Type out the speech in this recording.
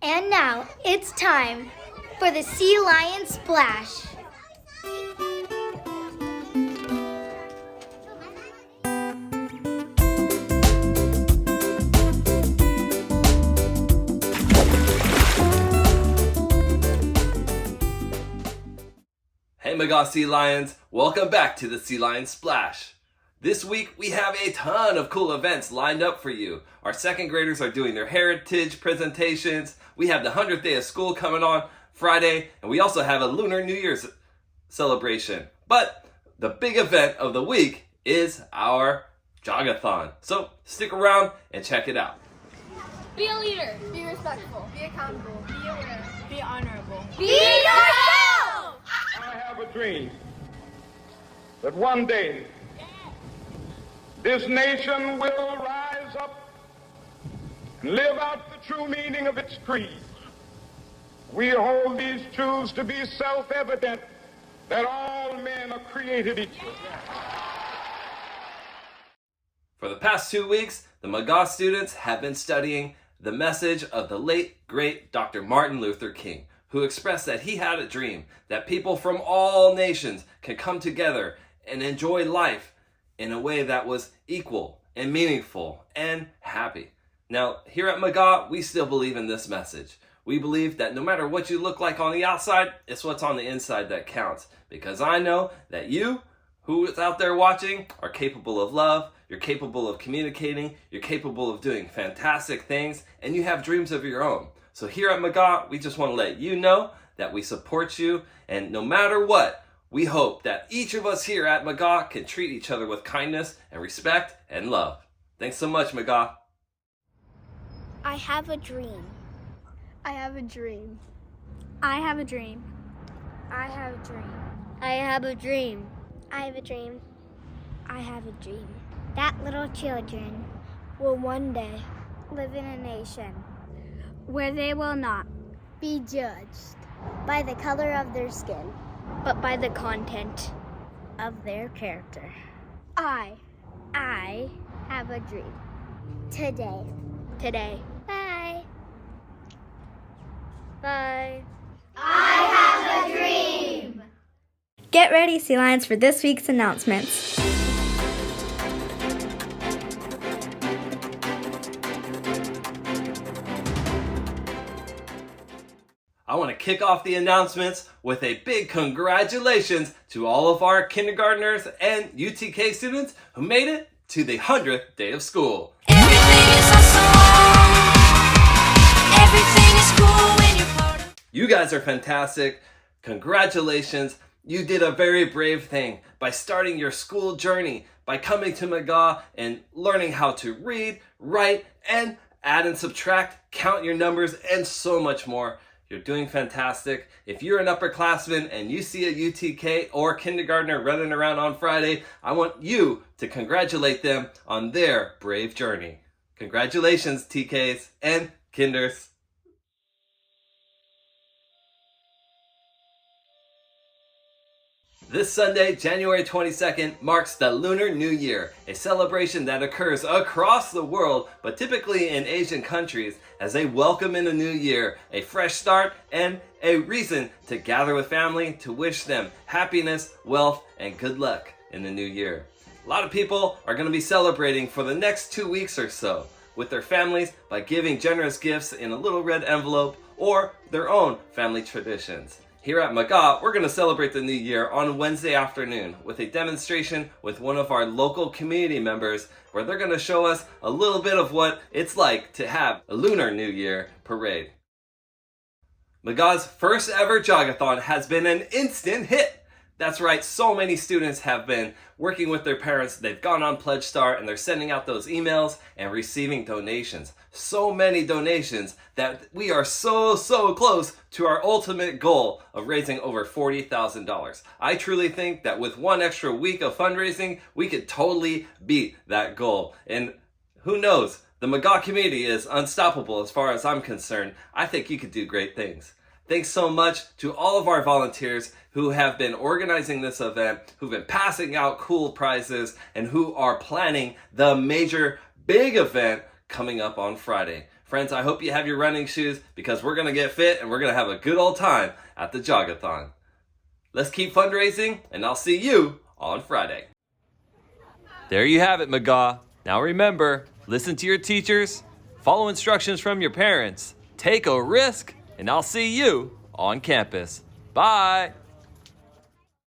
And now it's time for the Sea Lion Splash. Hey McGaw Sea Lions, welcome back to the Sea Lion Splash. This week we have a ton of cool events lined up for you. Our second graders are doing their heritage presentations. We have the 100th day of school coming on Friday, and we also have a Lunar New Year's celebration. But the big event of the week is our Jog-A-Thon. So stick around and check it out. Be a leader. Be respectful. Be accountable. Be aware. Be honorable. Be yourself! I have a dream that one day this nation will rise up and live out the true meaning of its creed. We hold these truths to be self-evident, that all men are created equal. For the past 2 weeks, the McGaw students have been studying the message of the late, great Dr. Martin Luther King, who expressed that he had a dream that people from all nations can come together and enjoy life in a way that was equal and meaningful and happy. Now, here at McGaw, we still believe in this message. We believe that no matter what you look like on the outside, it's what's on the inside that counts. Because I know that you, who is out there watching, are capable of love, you're capable of communicating, you're capable of doing fantastic things, and you have dreams of your own. So here at McGaw, we just want to let you know that we support you, and no matter what, we hope that each of us here at McGaw can treat each other with kindness and respect and love. Thanks so much, McGaw. I have a dream. I have a dream. I have a dream. I have a dream. I have a dream. I have a dream. I have a dream. That little children will one day live in a nation where they will not be judged by the color of their skin, but by the content of their character. I have a dream. Today. Bye. Bye. I have a dream. Get ready, Sea Lions, for this week's announcements. I want to kick off the announcements with a big congratulations to all of our kindergartners and UTK students who made it to the 100th day of school. Everything is awesome. Everything is cool when you're part of. You guys are fantastic. Congratulations. You did a very brave thing by starting your school journey, by coming to McGaw and learning how to read, write, and add and subtract, count your numbers, and so much more. You're doing fantastic. If you're an upperclassman and you see a UTK or kindergartner running around on Friday, I want you to congratulate them on their brave journey. Congratulations, TKs and kinders. This Sunday, January 22nd, marks the Lunar New Year, a celebration that occurs across the world, but typically in Asian countries, as they welcome in a new year, a fresh start, and a reason to gather with family to wish them happiness, wealth, and good luck in the new year. A lot of people are going to be celebrating for the next 2 weeks or so with their families by giving generous gifts in a little red envelope or their own family traditions. Here at McGaw, we're going to celebrate the new year on Wednesday afternoon with a demonstration with one of our local community members where they're going to show us a little bit of what it's like to have a Lunar New Year parade. McGaw's first ever Jog-A-Thon has been an instant hit. That's right, so many students have been working with their parents. They've gone on Pledge Star and they're sending out those emails and receiving donations. So many donations that we are so close to our ultimate goal of raising over $40,000. I truly think that with one extra week of fundraising, we could totally beat that goal. And who knows, the McGaw community is unstoppable as far as I'm concerned. I think you could do great things. Thanks so much to all of our volunteers who have been organizing this event, who've been passing out cool prizes, and who are planning the major big event coming up on Friday. Friends, I hope you have your running shoes because we're going to get fit and we're going to have a good old time at the Jog-A-Thon. Let's keep fundraising, and I'll see you on Friday. There you have it, McGaw. Now remember, listen to your teachers, follow instructions from your parents, take a risk, and I'll see you on campus. Bye.